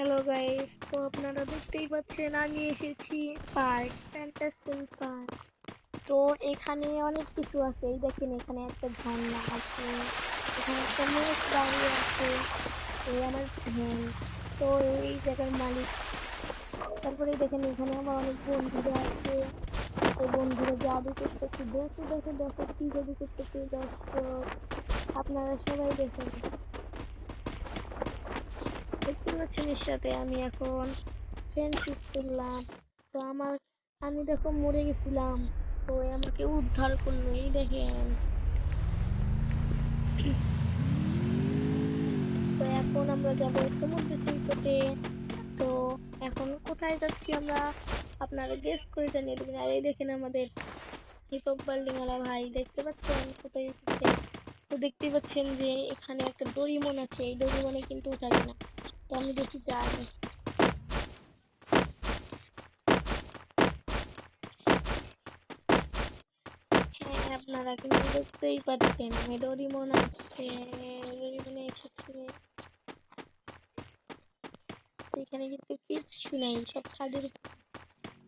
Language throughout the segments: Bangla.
হ্যালো গাইস, তো আপনারা দেখতেই পাচ্ছেন আমি এসেছি পার্ক, ফ্যান্টাসি পার্ক। তো এখানে অনেক কিছু আছে। এই দেখেন, এখানে একটা ঝর্ণা আছে, এখানে একটা মেঘ দাঁড়িয়ে আছে, এই আমার ভ্যান। তো এই জায়গার মালিক। তারপরে দেখেন, এখানে আমার অনেক বন্ধুরা আছে। তো বন্ধুরা জাদু করতেছে, দেখো দেখো দেখো কি জাদু করতেছে দর্শক, আপনারা সবাই দেখেন। দেখতে পাচ্ছেন এর সাথে আমি এখন ফ্রেন্ডশিপ করলাম। তো আমি দেখো মরে গেছিলাম, তো আমাকে উদ্ধার করলো, এই দেখেন। তো এখন আমরা যাব সমুদ্র সৈকতে। তো এখন কোথায় যাচ্ছি আমরা, আপনারা গেস করে জানিয়ে দেবেন। আর এই দেখেন আমাদের হিপহপ বিল্ডিং ওয়ালা ভাই, দেখতে পাচ্ছেন কোথায় এসেছে। তো দেখতেই পাচ্ছেন যে এখানে একটা ডোরিমন আছে, এই ডোরিমনে কিন্তু উঠা যায় না। তো আমি দেখি যাই। হ্যাঁ, আপনারা কিন্তু দেখতেই পাচ্ছেন ডোরিমন আছে, ডোরিমনে এসেছে। এখানে কিন্তু কিচ্ছু নেই, সব ছাদের।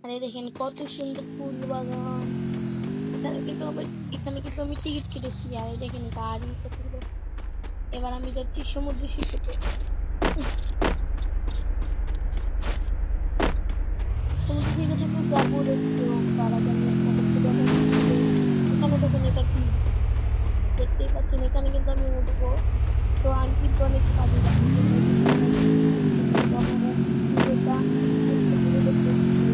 আরে দেখেন কত সুন্দর ফুল বাগান। এখানে কিন্তু আমি টিকিট কেটেছি। আর এই দেখেন গাড়ি কতগুলো। এবার আমি যাচ্ছি সমুদ্র সৈকতে। সমুদ্র সৈকতে আমি যাবো, দেখতে তার আগে আমি আপনাদেরকে দেখাচ্ছি যে এখানে দেখেন এটা কি, দেখতেই পাচ্ছেন এখানে কিন্তু আমি উঠবো। তো আমি কিন্তু অনেক কাজে লাগবে, তো আপনারা ভিডিওটা মনোযোগ দিয়ে দেখতে থাকুন।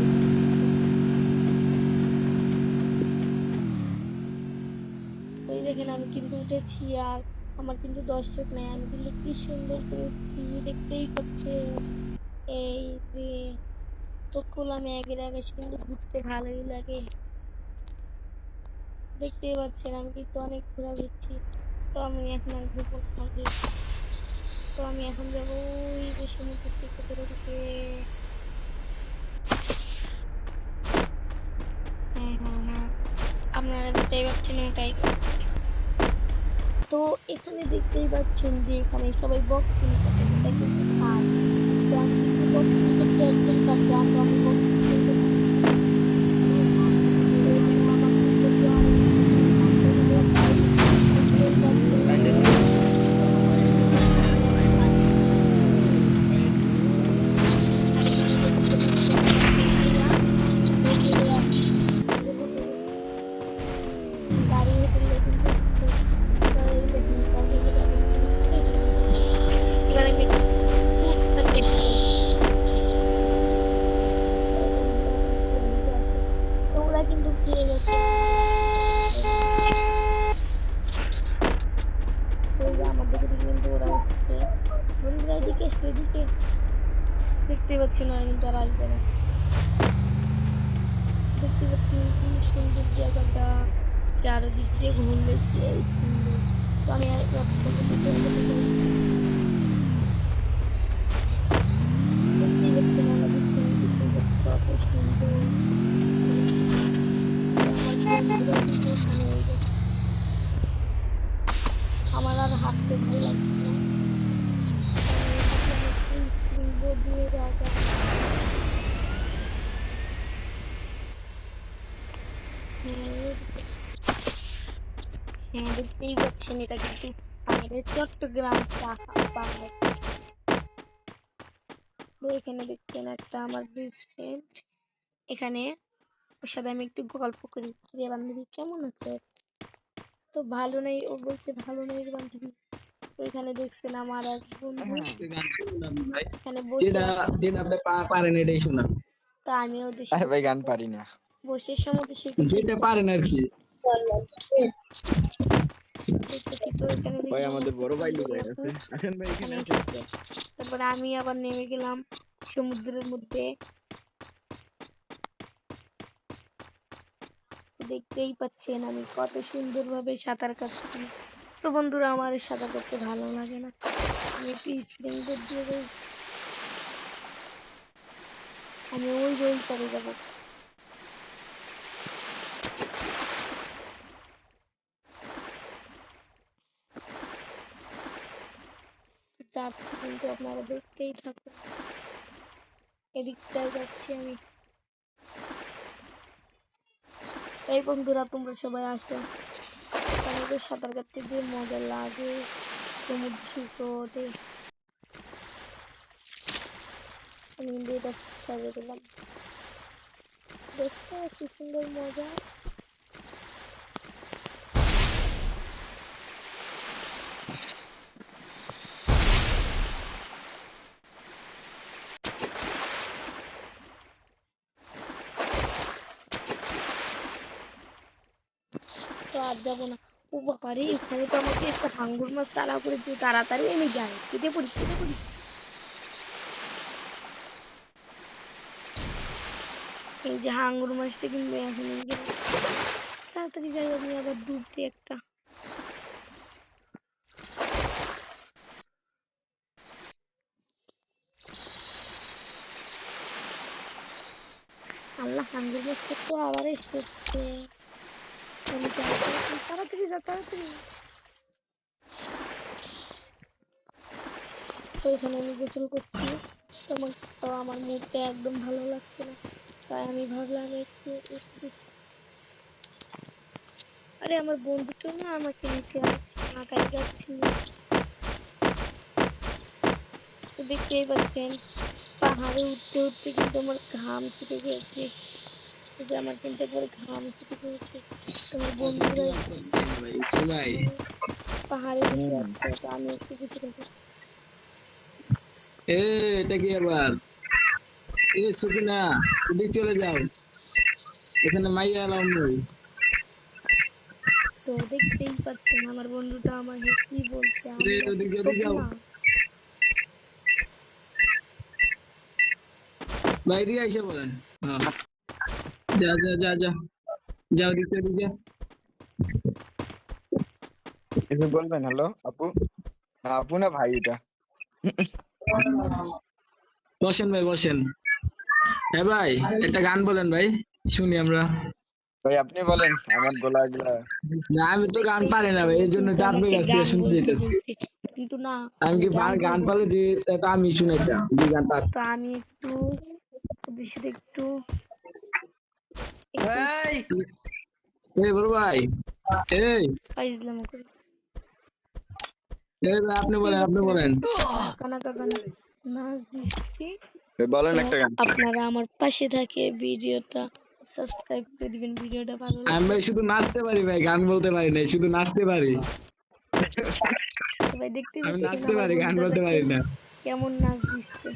তো এই দেখেন আমি কিন্তু উঠেছি, আর আমার কিন্তু দর্শক নাই, আমি কিন্তু কি সুন্দর করে উঠছি, দেখতেই পাচ্ছেন। এই যে, তো খোলা মেঘের আকাশে কিন্তু ঘুরতে ভালোই লাগে, দেখতেই পাচ্ছেন আমি কিন্তু অনেক ঘোরা ঘুরছি। তো আমি এখন আর ঘুরবো না, তো আমি এখন যাবো ওই যে সমুদ্র সৈকতের ওদিকে। হ্যাঁ হ্যাঁ হ্যাঁ, আপনারা দেখতেই পাচ্ছেন ওটাই। তো এখানে দেখতেই পাচ্ছেন যে এখানে সবাই বক্সিং করে, এটা কিন্তু হার। তো আমি কিন্তু বক্সিং করতে একদম কাছে, তো আমি বক্সিং করতে তো এখানে আমার কিন্তু প্রায় বন্ধুরা প্রায় দেখতেই পাচ্ছেন। আর এখানে দেখতে পাচ্ছেন আমার বন্ধুরা হোটেলে আছে, আমাদের হোটেলে গাড়ি হোটেলে কিন্তু এসেছে। তো এই দেখেন হোটেলে গাড়ি কিন্তু কত সুন্দর। এবার আমি একটু উঠতে দেখবো। তো বন্ধুরা এখন উপরের দিকে আছে, তো ওরা কিন্তু ফিরে গেছে। তো এই যে আমার দিকে দিকে কিন্তু ওরা উঠছে। বন্ধুরা এদিকে এসো, এদিকে। দেখতে পাচ্ছেন ওরা কিন্তু আর আসবে না। দেখতে পাচ্ছেন কি সুন্দর জায়গাটা, চারদিক দিয়ে ঘুরলে সেই সুন্দর। তো আমি আর এবার সমুদ্র সৈকতে যাই। দেখতেই পাচ্ছেন আমাদের সমুদ্র সৈকত কত সুন্দর। তো আমার বন্ধুরা কিন্তু ওখানে, এই যে আমার আর হাঁটতে ভালো লাগছে না, কারণ এদিকে আমার স্প্রিং বোর্ড দিয়ে যাওয়া যাবে। হ্যাঁ এদিকে। হ্যাঁ, দেখতেই পাচ্ছেন এটা কিন্তু আমাদের চট্টগ্রাম পাহাড়। তো এখানে দেখছেন একটা আমার বেস্ট ফ্রেন্ড, এখানে ওর সাথে আমি একটু গল্প করি, কিরে বান্ধবী কেমন আছে। তো ভালো নেই, ও বলছে ভালো নেই রে বান্ধবী। তো এখানে দেখছেন আমার এক বন্ধু গান শুনলাম ভাই, এখানে বসে যেটা আছে। যেটা আপনি পারেন এটাই শোনান। তা আমি ওদের আরে সাথে ভাই গান পারি না। বসে সমুদ্র সৈকতে যেটা পারেন আর কি। দেখতেছি। তো এখানে ভাই দেখেন আমার আমাদের একটা বড় ভাই সুন্দরী লুকায় আপু আছে, আসেন ভাই এখানে এখানে আসেন। এসেছে। তারপরে আমি আবার নেমে গেলাম সমুদ্রের মধ্যে। তো দেখতেই পাচ্ছেন আমি কত সুন্দরভাবে সাঁতার কাটছি। তো বন্ধুরা আমার সাঁতার কাটতে ভালো লাগে না, আমি একটু স্প্রিং বোর্ড দিয়ে যাই। আমি ওই যে ওই পারে যাবো। যাচ্ছি কিন্তু আপনারা দেখতেই থাকুন। এদিকটায় যাচ্ছি আমি। এই বন্ধুরা তোমরা সবাই আসো, আমাদের সাঁতার কাটতে যে মজা লাগে সমুদ্র সৈকতে। আমি কিন্তু এটা সাজিয়ে দিলাম, দেখতে কি সুন্দর মজা। তো আর যাবো না। ও বাবারে, এখানে তো আমাকে একটা ভাঙ্গর মাছ তাড়া করে দিও, তাড়াতাড়ি নেমে যায়, কেটে পড়ি কেটে পড়ি। এই যে হাঙ্গর মাছটা কিন্তু এখন গেল, তাড়াতাড়ি যাই আমি আবার ডুব দিই একটা। আল্লাহ, হাঙ্গর মাছটা তো আবার এসেছে। আমি যাই, তাড়াতাড়ি তাড়াতাড়ি যা, তাড়াতাড়ি। তো এখানে আমি গোসল করছি, তো আমার মুডটা একদম ভালো লাগছে না, তাই আমি ভাবলাম একটু একটু। আরে আমার বন্ধুটা না আমাকে নিচে আসছে না, তাই যাচ্ছি। তো দেখতেই পাচ্ছেন পাহাড়ে উঠতে উঠতে কিন্তু আমার ঘাম ছুটে গিয়েছে, এই যে আমার কিন্তু একবারে ঘাম ছুটে গিয়েছে। তোমার বন্ধুরা ভাই পাহাড়ে বসে আছে, তো আমি একটু বসে থাকি। এ এটা কি আবার সুকিনা, ওদিক চলে যাও, এখানে মাইয়া এলাম নই। তো দেখতেই পাচ্ছেন আমার বন্ধুটা আমাকে কি বলছে, আমি নাকি ওদিক যাও শুকনা। ভাই দিয়ে এসে বলেন। হ্যাঁ, যা যা যা যা যাও, দিকে যা। কিছু বলবেন? হ্যালো আপু। না, আপু না ভাই এটা। বসেন ভাই বসেন। হ্যাঁ ভাই, একটা গান বলেন ভাই, শুনি আমরা। ভাই আপনি বলেন, আমার গলা এগুলা। না আমি তো গান পারি না ভাই, এই জন্য কিন্তু তো আপনার আমাকে কাছ থেকে গান শুনতে বলতে চাইতেছি। বলছে, কিন্তু না, আমি আমি কি গান গান বলবো। পারলে যে তা আমি শুনাইতাম যে গান পার। তো আমি একটু ওদের সাথে একটু একটু এই এই বড় ভাই, এই ফাইজলাম করি। এই ভাই আপনি দেখতেই বলেন, আপনি পাচ্ছেন আমি বলেন। কানা কানা নাচ দিচ্ছি। ভাই বলেন তো একটা গান। আপনারা আমার পাশে থাকে, ভিডিওটা সাবস্ক্রাইব করে দিবেন, ভিডিওটা ভালো আমি লাগলে। ভাই শুধু নাচতে পারি ভাই, গান বলতে পারি না, শুধু নাচতে পারি। তো ভাই দেখতেই আমি পাচ্ছেন নাচতে আমার পারি, গান বন্ধুটা বলতে পারি দেখেন না। কেমন নাচ দিচ্ছে।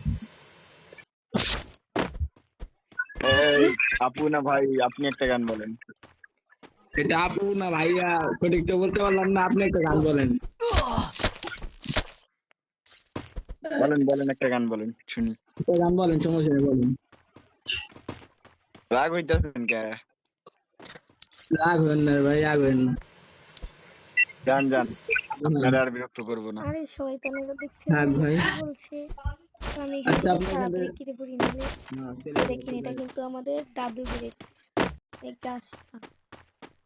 এই আপু না ভাই, আপনি একটা গান বলেন। এটা আপু না ভাইয়া সঠিক তো বলতে পারলাম না, আপনি একটা গান বলেন। বলেন বলেন একটা গান বলেন শুনি। একটা গান বলেন, সমস্যা নেই বলেন। রাগ হইতেছেন কে? রাগ হবেন না ভাই, রাগ হবেন না। যান যান, হ্যাঁ, আপনারা আর বিরক্ত করবো না। আরে শয়তানেরা দেখছেন থাক আমাকে ভাই। কি বলছে। তো আমি এখান আচ্ছা থেকে আপনি এখান তাড়াতাড়ি থেকে কেটে পড়ি নাহলে। চলে এই যান, দেখেন চলে এটা যান। কিন্তু আমাদের দাদু গেরেছে, এই গাছটা।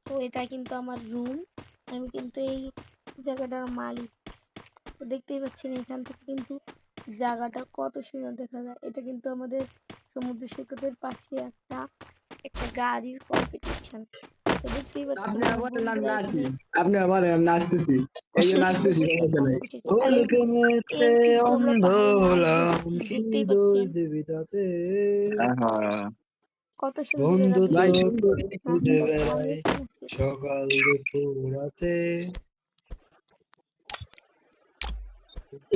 তো এটা কিন্তু আমার রুম, আমি কিন্তু এই জায়গাটার মালিক। তো দেখতেই পাচ্ছেন এখান থেকে কিন্তু জায়গাটা কত সুন্দর দেখা যায়। এটা কিন্তু আমাদের সমুদ্র সৈকতের পাশে একটা একটা গাড়ির কম্পিটিশন। তো দেখতেই পাচ্ছেন আপনি আমার আবার নাম বন্ধুরা নাচি, এখানে আপনি আবার নাচতেছি, এই যে নাচতেছি, সমস্যা নেই। কম্পিটিশন। আর এই হলুকে মেতে এই কিন্তু আমরা অন্ধ পাহাড়ে নাচ হলাম, দিচ্ছি, কি দেখতেই দোষ পাচ্ছেন দিবি তাতে। আহা, কত সুন্দর এরা বন্ধু ভাই দুজন সুন্দর। তোকে খুঁজে নাচতেছে, আমি বেড়াই এখানে নাচতেছি। সকাল দুপুর রাতে।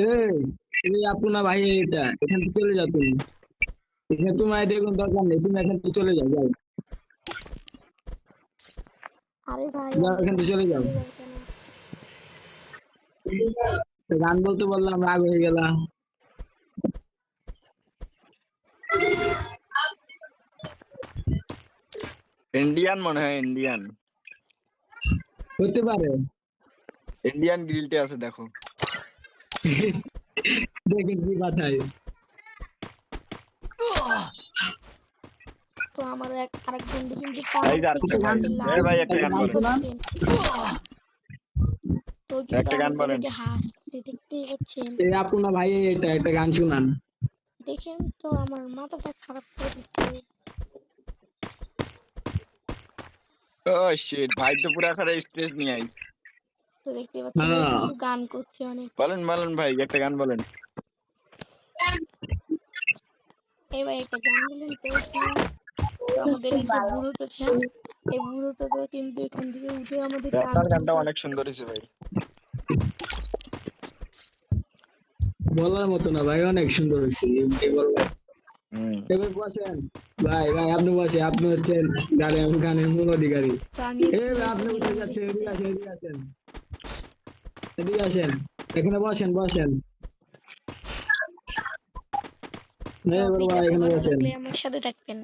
এই এই আপু না ভাই, এটা এখান থেকে চলে যাও তুমি, এখানে তোমার দেখুন দরকার নেই, তুমি এখান থেকে চলে যাও, যাও আরে ভাই যাও, আমি এখান এখান থেকে থেকে চলে যাও। চলে যাবো কেন? গান বলতে বললাম, রাগ হয়ে গেলা। ইন্ডিয়ান মনে হয়, ইন্ডিয়ান। হতে পারে। ইন্ডিয়ান গ্রিলটে আছে দেখো। দেখেন কি কথায়। তো আমার আরেক বন্ধু কিন্তু এই পাহাড় যে থেকে আরেকটা একটা গান ভাই, আমাকে শোনান, এই লাভ ভাই দিচ্ছে, একটা একটা গান গান দেখতেই বলেন। শোনান। পাচ্ছেন। তো কিন্তু একটা গান আমাকে বলেন। দেখে হাসছে, দেখতেই পাচ্ছেন। এই আপু না ভাই, এটা একটা গান শোনান। দেখেন তো আমার মাথাটা খারাপ করে দিচ্ছে। ও শিট, ভাই তো পুরা সারা স্ট্রেস নিয়ে আইছে। তো দেখতে পাচ্ছেন ও হ্যাঁ কিন্তু গান করছে অনেক। বলেন বলেন ভাই, একটা গান বলেন। এই ভাই একটা গান বলেন তো একটু। তো আমাদের এই যে বুড়ো চাচা, এই বুড়ো চাচা কিন্তু এখান থেকে উঠে আমাদের গান আপনার শুরু গানটা করে। অনেক সুন্দর হয়েছে ভাই। বলার মতো না ভাই, অনেক সুন্দর হয়েছে, কি বলবো। হুম। এবার বসেন ভাই, ভাই আপনি বসে, আপনি হচ্ছেন গানের মূল অধিকারী। তো আমি একটু ভাই আপনি এখানে উঠে আমাদের যাচ্ছেন, এদিকে আসেন, এদিকে আসেন, এদিকে আসেন, এখানে বসেন বসেন। তো এবার আপনি ভাই যাতে এখানে ভালো বসেন। লাগলে আমার সাথে থাকবেন।